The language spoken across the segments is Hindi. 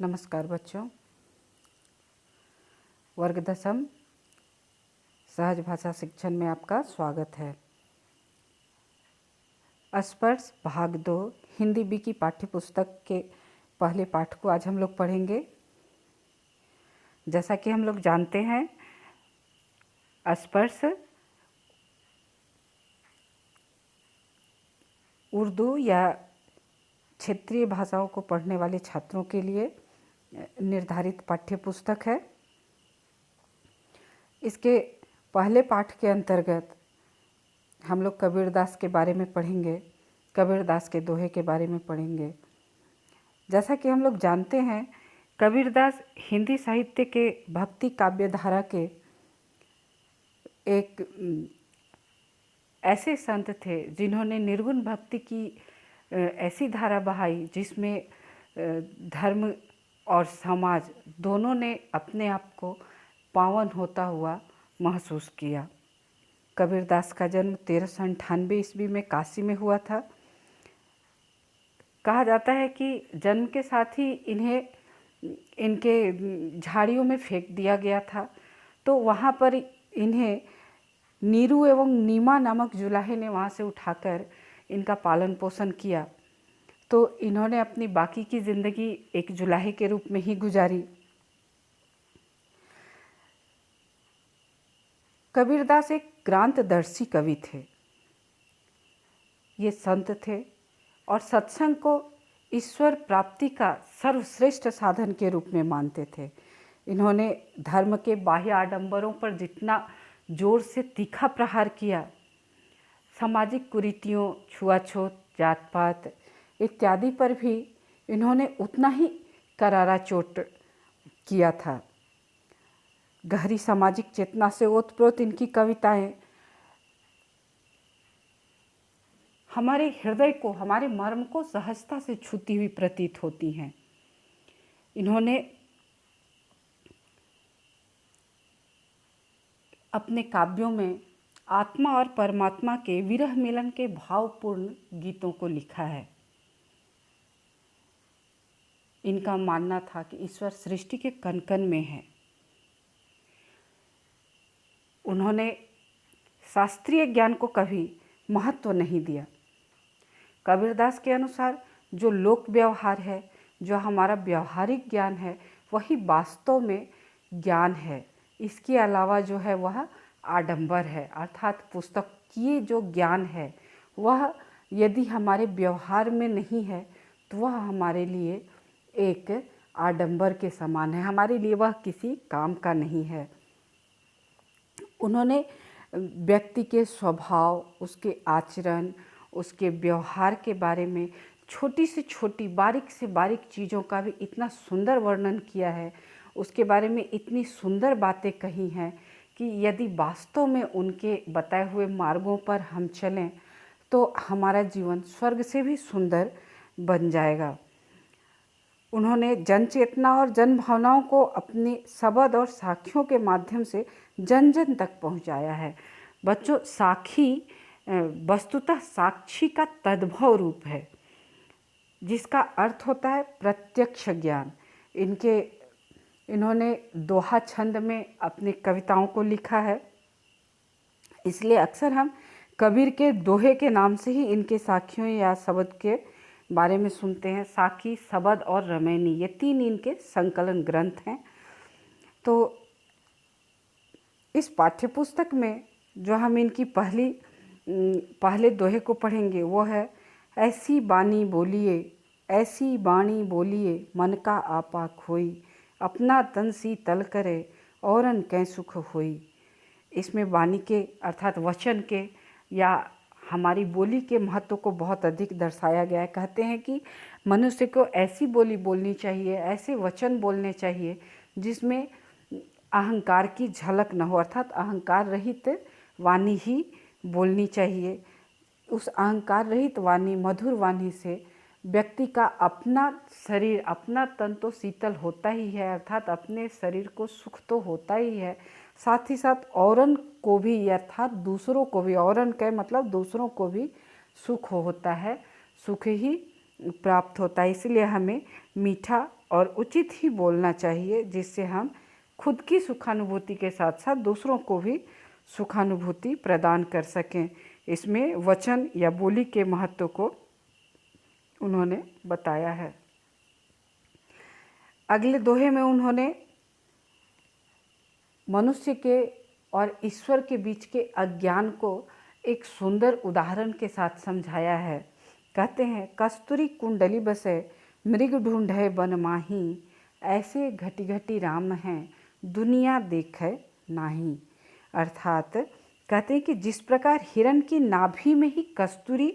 नमस्कार बच्चों। वर्ग दशम सहज भाषा शिक्षण में आपका स्वागत है। स्पर्श भाग 2 हिंदी बी की पाठ्य पुस्तक के पहले पाठ को आज हम लोग पढ़ेंगे। जैसा कि हम लोग जानते हैं, स्पर्श उर्दू या क्षेत्रीय भाषाओं को पढ़ने वाले छात्रों के लिए निर्धारित पाठ्य पुस्तक है। इसके पहले पाठ के अंतर्गत हम लोग कबीरदास के बारे में पढ़ेंगे, कबीरदास के दोहे के बारे में पढ़ेंगे। जैसा कि हम लोग जानते हैं, कबीरदास हिंदी साहित्य के भक्ति काव्य धारा के एक ऐसे संत थे जिन्होंने निर्गुण भक्ति की ऐसी धारा बहाई जिसमें धर्म और समाज दोनों ने अपने आप को पावन होता हुआ महसूस किया। कबीरदास का जन्म 1398 ईस्वी में काशी में हुआ था। कहा जाता है कि जन्म के साथ ही इन्हें इनके झाड़ियों में फेंक दिया गया था, तो वहाँ पर इन्हें नीरू एवं नीमा नामक जुलाहे ने वहाँ से उठाकर इनका पालन पोषण किया। तो इन्होंने अपनी बाकी की ज़िंदगी एक जुलाहे के रूप में ही गुजारी। कबीरदास एक क्रांतदर्शी कवि थे। ये संत थे और सत्संग को ईश्वर प्राप्ति का सर्वश्रेष्ठ साधन के रूप में मानते थे। इन्होंने धर्म के बाह्य आडंबरों पर जितना जोर से तीखा प्रहार किया, सामाजिक कुरीतियों, छुआछूत, जात पात इत्यादि पर भी इन्होंने उतना ही करारा चोट किया था। गहरी सामाजिक चेतना से ओतप्रोत इनकी कविताएं हमारे हृदय को, हमारे मर्म को सहजता से छूती हुई प्रतीत होती हैं। इन्होंने अपने काव्यों में आत्मा और परमात्मा के विरह मिलन के भावपूर्ण गीतों को लिखा है। इनका मानना था कि ईश्वर सृष्टि के कण कण में है। उन्होंने शास्त्रीय ज्ञान को कभी महत्व नहीं दिया। कबीरदास के अनुसार जो लोक व्यवहार है, जो हमारा व्यवहारिक ज्ञान है, वही वास्तव में ज्ञान है। इसके अलावा जो है वह आडंबर है, अर्थात पुस्तकीय जो ज्ञान है वह यदि हमारे व्यवहार में नहीं है तो वह हमारे लिए एक आडंबर के समान है, हमारे लिए वह किसी काम का नहीं है। उन्होंने व्यक्ति के स्वभाव, उसके आचरण, उसके व्यवहार के बारे में छोटी से छोटी, बारीक से बारीक चीज़ों का भी इतना सुंदर वर्णन किया है, उसके बारे में इतनी सुंदर बातें कही हैं कि यदि वास्तव में उनके बताए हुए मार्गों पर हम चलें तो हमारा जीवन स्वर्ग से भी सुंदर बन जाएगा। उन्होंने जन चेतना और जन भावनाओं को अपने शब्द और साखियों के माध्यम से जन जन तक पहुंचाया है। बच्चों, साखी वस्तुतः साक्षी का तद्भव रूप है, जिसका अर्थ होता है प्रत्यक्ष ज्ञान। इन्होंने दोहा छंद में अपनी कविताओं को लिखा है, इसलिए अक्सर हम कबीर के दोहे के नाम से ही इनके साखियों या शब्द के बारे में सुनते हैं। साखी, शब्द और रमैनी, ये 3 इनके संकलन ग्रंथ हैं। तो इस पाठ्यपुस्तक में जो हम इनकी पहले दोहे को पढ़ेंगे वो है, ऐसी बानी बोलिए, ऐसी बाणी बोलिए, मन का आपा खोई, अपना तन शीतल करे, औरन कै सुख होई। इसमें वाणी के अर्थात वचन के या हमारी बोली के महत्व को बहुत अधिक दर्शाया गया है। कहते हैं कि मनुष्य को ऐसी बोली बोलनी चाहिए, ऐसे वचन बोलने चाहिए जिसमें अहंकार की झलक न हो, अर्थात अहंकार रहित वाणी ही बोलनी चाहिए। उस अहंकार रहित वाणी, मधुर वाणी से व्यक्ति का अपना शरीर, अपना तन तो शीतल होता ही है, अर्थात अपने शरीर को सुख तो होता ही है, साथ ही साथ औरन को भी, अर्थात दूसरों को भी, औरन के मतलब दूसरों को भी सुख होता है, सुख ही प्राप्त होता है। इसलिए हमें मीठा और उचित ही बोलना चाहिए, जिससे हम खुद की सुखानुभूति के साथ साथ दूसरों को भी सुखानुभूति प्रदान कर सकें। इसमें वचन या बोली के महत्व को उन्होंने बताया है। अगले दोहे में उन्होंने मनुष्य के और ईश्वर के बीच के अज्ञान को एक सुंदर उदाहरण के साथ समझाया है। कहते हैं, कस्तूरी कुंडली बसे मृग ढूंढे बन माही, ऐसे घटी घटी राम हैं दुनिया देखे नाही। अर्थात कहते हैं कि जिस प्रकार हिरण की नाभि में ही कस्तूरी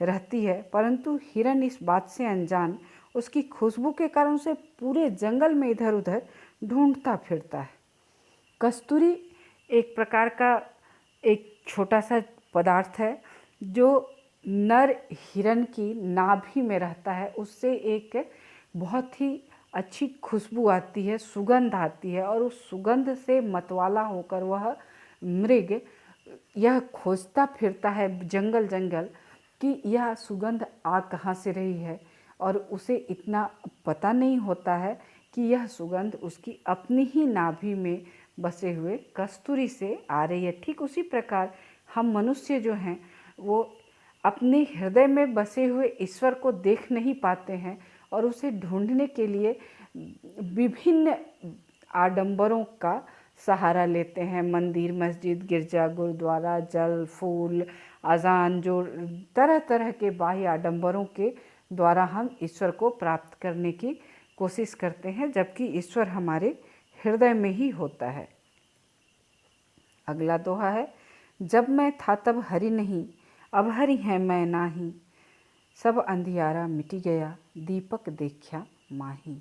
रहती है, परंतु हिरण इस बात से अनजान उसकी खुशबू के कारण उसे पूरे जंगल में इधर उधर ढूंढता फिरता है। कस्तूरी एक प्रकार का एक छोटा सा पदार्थ है जो नर हिरण की नाभि में रहता है। उससे एक बहुत ही अच्छी खुशबू आती है, सुगंध आती है, और उस सुगंध से मतवाला होकर वह मृग यह खोजता फिरता है जंगल जंगल कि यह सुगंध आ कहाँ से रही है, और उसे इतना पता नहीं होता है कि यह सुगंध उसकी अपनी ही नाभि में बसे हुए कस्तूरी से आ रही है। ठीक उसी प्रकार हम मनुष्य जो हैं वो अपने हृदय में बसे हुए ईश्वर को देख नहीं पाते हैं और उसे ढूंढने के लिए विभिन्न आडंबरों का सहारा लेते हैं। मंदिर, मस्जिद, गिरजा, गुरुद्वारा, जल, फूल, अजान, जो तरह तरह के बाह्य आडंबरों के द्वारा हम ईश्वर को प्राप्त करने की कोशिश करते हैं, जबकि ईश्वर हमारे हृदय में ही होता है। अगला दोहा है, जब मैं था तब हरि नहीं, अब हरि है मैं नाही, सब अंधियारा मिटी गया, दीपक देखा माही।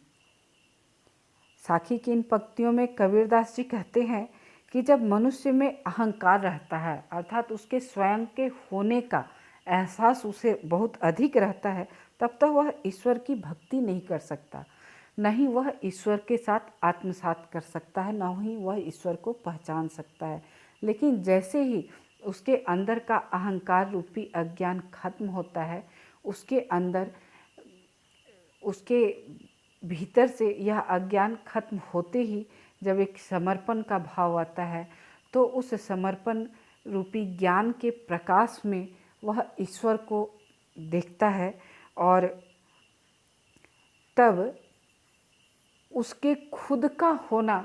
साखी की इन पंक्तियों में कबीरदास जी कहते हैं कि जब मनुष्य में अहंकार रहता है, अर्थात उसके स्वयं के होने का एहसास उसे बहुत अधिक रहता है, तब तक वह ईश्वर की भक्ति नहीं कर सकता, न ही वह ईश्वर के साथ आत्मसात कर सकता है, न ही वह ईश्वर को पहचान सकता है। लेकिन जैसे ही उसके अंदर का अहंकार रूपी अज्ञान खत्म होता है, उसके अंदर, उसके भीतर से यह अज्ञान खत्म होते ही जब एक समर्पण का भाव आता है, तो उस समर्पण रूपी ज्ञान के प्रकाश में वह ईश्वर को देखता है, और तब उसके खुद का होना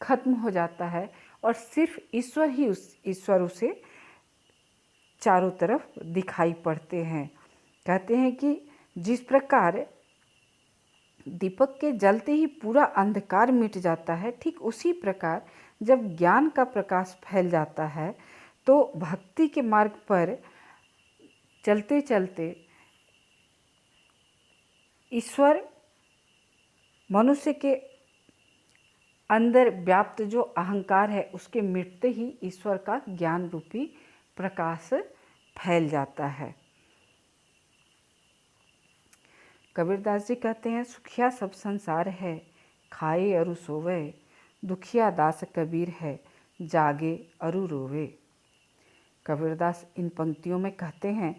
खत्म हो जाता है और सिर्फ ईश्वर ही ईश्वर उसे चारों तरफ दिखाई पड़ते हैं। कहते हैं कि जिस प्रकार दीपक के जलते ही पूरा अंधकार मिट जाता है, ठीक उसी प्रकार जब ज्ञान का प्रकाश फैल जाता है, तो भक्ति के मार्ग पर चलते चलते ईश्वर मनुष्य के अंदर व्याप्त जो अहंकार है उसके मिटते ही ईश्वर का ज्ञान रूपी प्रकाश फैल जाता है। कबीरदास जी कहते हैं, सुखिया सब संसार है, खाए अरु सोवे, दुखिया दास कबीर है, जागे अरु रोवे। कबीरदास इन पंक्तियों में कहते हैं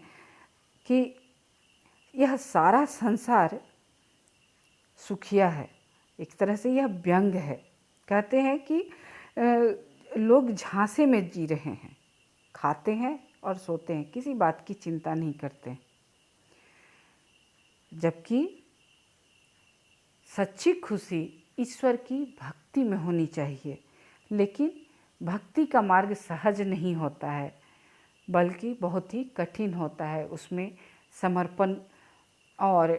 कि यह सारा संसार सुखिया है, एक तरह से यह व्यंग है। कहते हैं कि लोग झांसे में जी रहे हैं, खाते हैं और सोते हैं, किसी बात की चिंता नहीं करते, जबकि सच्ची खुशी ईश्वर की भक्ति में होनी चाहिए। लेकिन भक्ति का मार्ग सहज नहीं होता है, बल्कि बहुत ही कठिन होता है। उसमें समर्पण और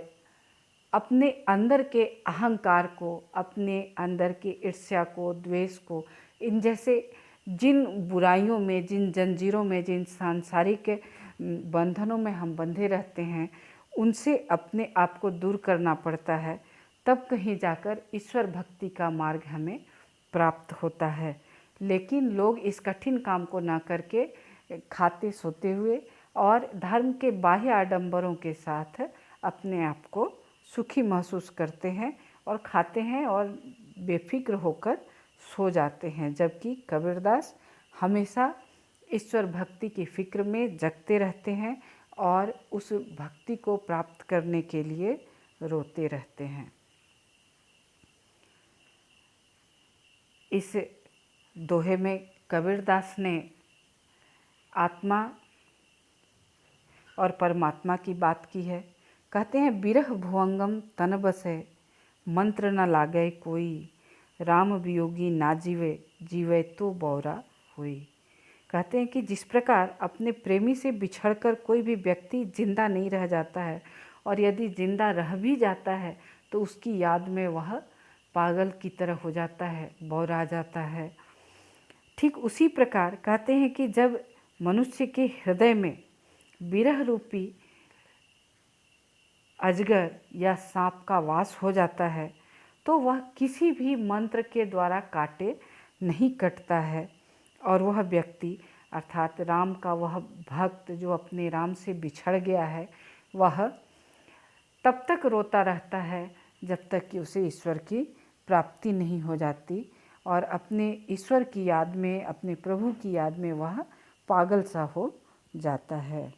अपने अंदर के अहंकार को, अपने अंदर के ईर्ष्या को, द्वेष को, इन जैसे जिन बुराइयों में, जिन जंजीरों में, जिन सांसारिक बंधनों में हम बंधे रहते हैं, उनसे अपने आप को दूर करना पड़ता है, तब कहीं जाकर ईश्वर भक्ति का मार्ग हमें प्राप्त होता है। लेकिन लोग इस कठिन काम को ना करके खाते सोते हुए और धर्म के बाह्य आडंबरों के साथ अपने आप को सुखी महसूस करते हैं और खाते हैं और बेफिक्र होकर सो जाते हैं, जबकि कबीरदास हमेशा ईश्वर भक्ति की फिक्र में जगते रहते हैं और उस भक्ति को प्राप्त करने के लिए रोते रहते हैं। इस दोहे में कबीरदास ने आत्मा और परमात्मा की बात की है। कहते हैं, बिरह भुवंगम तन बसे, मंत्र न लागे कोई, राम वियोगी ना जीवे, जीवे तो बौरा हुई। कहते हैं कि जिस प्रकार अपने प्रेमी से बिछड़कर कोई भी व्यक्ति जिंदा नहीं रह जाता है, और यदि जिंदा रह भी जाता है तो उसकी याद में वह पागल की तरह हो जाता है, बौरा जाता है। ठीक उसी प्रकार कहते हैं कि जब मनुष्य के हृदय में विरह रूपी अजगर या सांप का वास हो जाता है तो वह किसी भी मंत्र के द्वारा काटे नहीं कटता है, और वह व्यक्ति अर्थात राम का वह भक्त जो अपने राम से बिछड़ गया है, वह तब तक रोता रहता है जब तक कि उसे ईश्वर की प्राप्ति नहीं हो जाती, और अपने ईश्वर की याद में, अपने प्रभु की याद में वह पागल सा हो जाता है।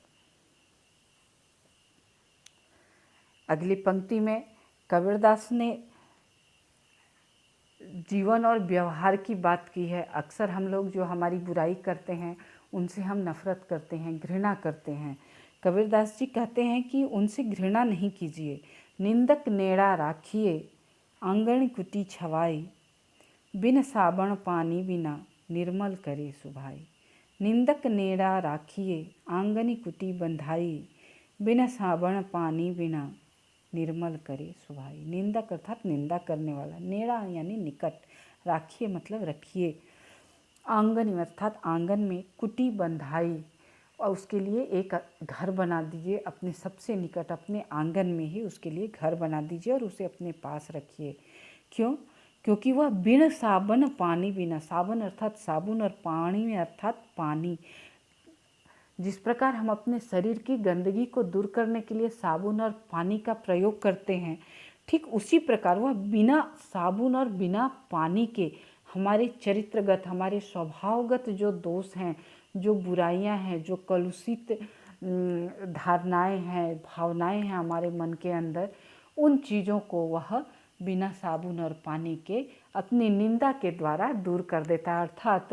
अगली पंक्ति में कबीरदास ने जीवन और व्यवहार की बात की है। अक्सर हम लोग जो हमारी बुराई करते हैं उनसे हम नफरत करते हैं, घृणा करते हैं। कबीरदास जी कहते हैं कि उनसे घृणा नहीं कीजिए। निंदक नेड़ा राखिए, आंगन कुटी छवाई, बिन साबण पानी बिना, निर्मल करे सुभाई। निंदक नेड़ा राखिए, आंगन कुटी बंधाई, बिन साबण पानी बिना, निर्मल करे सुभाई। निंदक अर्थात निंदा करने वाला, नेड़ा यानी निकट, राखिए मतलब रखिए, आंगन अर्थात आंगन में, कुटी बंधाई और उसके लिए एक घर बना दीजिए अपने सबसे निकट, अपने आंगन में ही उसके लिए घर बना दीजिए और उसे अपने पास रखिए। क्यों? क्योंकि वह बिन साबन पानी बिना, साबन अर्थात साबुन और पानी में अर्थात पानी, जिस प्रकार हम अपने शरीर की गंदगी को दूर करने के लिए साबुन और पानी का प्रयोग करते हैं, ठीक उसी प्रकार वह बिना साबुन और बिना पानी के हमारे चरित्रगत, हमारे स्वभावगत जो दोष हैं, जो बुराइयां हैं, जो कलुषित धारणाएं हैं, भावनाएं हैं हमारे मन के अंदर, उन चीज़ों को वह बिना साबुन और पानी के अपनी निंदा के द्वारा दूर कर देता है। अर्थात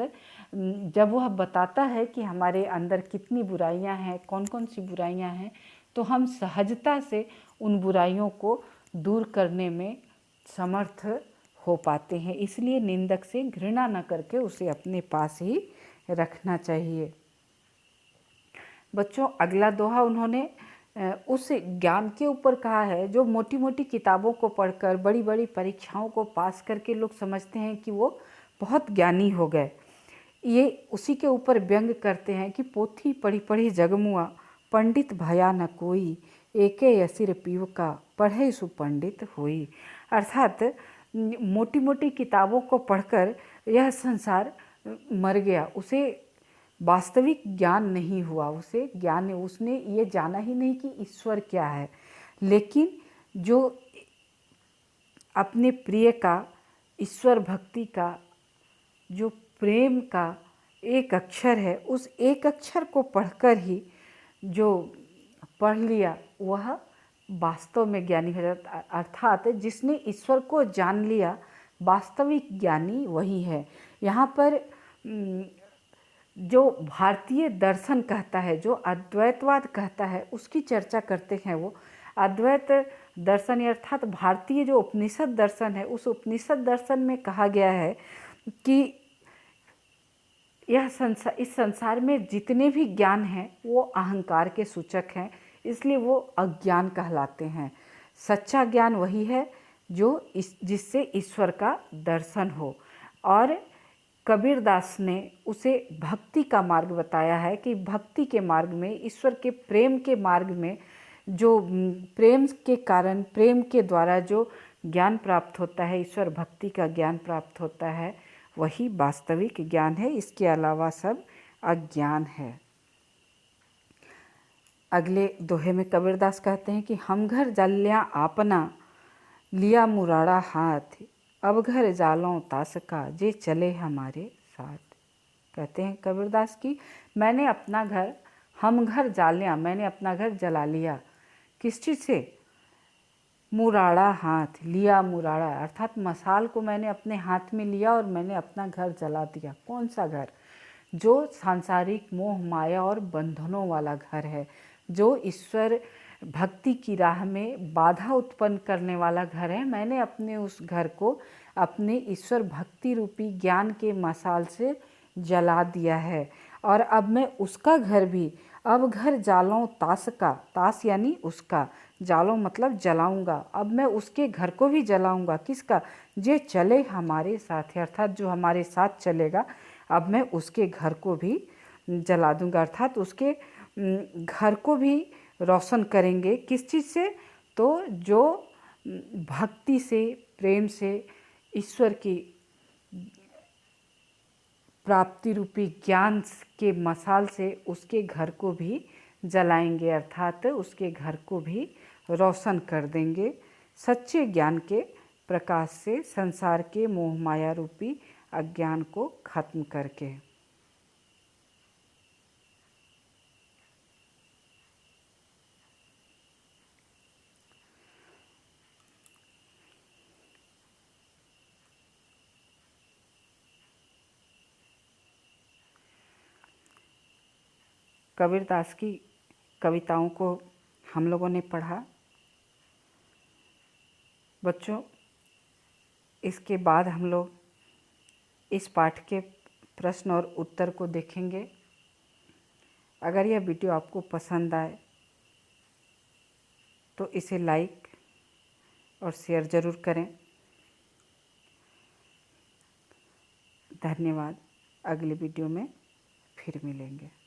जब वह बताता है कि हमारे अंदर कितनी बुराइयां हैं, कौन कौन सी बुराइयां हैं, तो हम सहजता से उन बुराइयों को दूर करने में समर्थ हो पाते हैं। इसलिए निंदक से घृणा न करके उसे अपने पास ही रखना चाहिए। बच्चों, अगला दोहा उन्होंने उस ज्ञान के ऊपर कहा है जो मोटी मोटी किताबों को पढ़कर, बड़ी बड़ी परीक्षाओं को पास करके लोग समझते हैं कि वो बहुत ज्ञानी हो गए। ये उसी के ऊपर व्यंग करते हैं कि पोथी पढ़ी पढ़ी जगमुआ, पंडित भया न कोई, एके यसिर पीव का, पढ़े सुपंडित हुई। अर्थात मोटी मोटी किताबों को पढ़कर यह संसार मर गया, उसे वास्तविक ज्ञान नहीं हुआ, उसने ये जाना ही नहीं कि ईश्वर क्या है। लेकिन जो अपने प्रिय का, ईश्वर भक्ति का, जो प्रेम का एक अक्षर है, उस एक अक्षर को पढ़कर ही जो पढ़ लिया वह वास्तव में ज्ञानी हो जाता। अर्थात जिसने ईश्वर को जान लिया, वास्तविक ज्ञानी वही है। यहाँ पर जो भारतीय दर्शन कहता है, जो अद्वैतवाद कहता है, उसकी चर्चा करते हैं। वो अद्वैत दर्शन अर्थात भारतीय जो उपनिषद दर्शन है, उस उपनिषद दर्शन में कहा गया है कि इस संसार में जितने भी ज्ञान हैं वो अहंकार के सूचक हैं, इसलिए वो अज्ञान कहलाते हैं। सच्चा ज्ञान वही है जिससे ईश्वर का दर्शन हो। और कबीरदास ने उसे भक्ति का मार्ग बताया है कि भक्ति के मार्ग में, ईश्वर के प्रेम के मार्ग में, जो प्रेम के कारण, प्रेम के द्वारा जो ज्ञान प्राप्त होता है, ईश्वर भक्ति का ज्ञान प्राप्त होता है, वही वास्तविक ज्ञान है। इसके अलावा सब अज्ञान है। अगले दोहे में कबीरदास कहते हैं कि हम घर जालिया आपना, लिया मुराड़ा हाथ, अब घर जालों तासका, जे चले हमारे साथ। कहते हैं कबीरदास की मैंने अपना घर, हम घर जालिया, मैंने अपना घर जला लिया। किस चीज़ से? मुराड़ा हाथ लिया, मुराड़ा अर्थात मशाल को मैंने अपने हाथ में लिया और मैंने अपना घर जला दिया। कौन सा घर? जो सांसारिक मोह माया और बंधनों वाला घर है, जो ईश्वर भक्ति की राह में बाधा उत्पन्न करने वाला घर है। मैंने अपने उस घर को अपने ईश्वर भक्ति रूपी ज्ञान के मशाल से जला दिया है। और अब मैं उसका घर भी, अब घर जालूं तास का, तास यानी उसका, जालूं मतलब जलाऊंगा। अब मैं उसके घर को भी जलाऊंगा। किसका? जे चले हमारे साथ है, अर्थात जो हमारे साथ चलेगा, अब मैं उसके घर को भी जला दूंगा। अर्थात उसके घर को भी रोशन करेंगे। किस चीज़ से? तो जो भक्ति से, प्रेम से, ईश्वर की प्राप्ति रूपी ज्ञान के मशाल से उसके घर को भी जलाएंगे, अर्थात उसके घर को भी रोशन कर देंगे सच्चे ज्ञान के प्रकाश से, संसार के मोह माया रूपी अज्ञान को खत्म करके। कबीरदास की कविताओं को हम लोगों ने पढ़ा। बच्चों, इसके बाद हम लोग इस पाठ के प्रश्न और उत्तर को देखेंगे। अगर यह वीडियो आपको पसंद आए तो इसे लाइक और शेयर ज़रूर करें। धन्यवाद। अगली वीडियो में फिर मिलेंगे।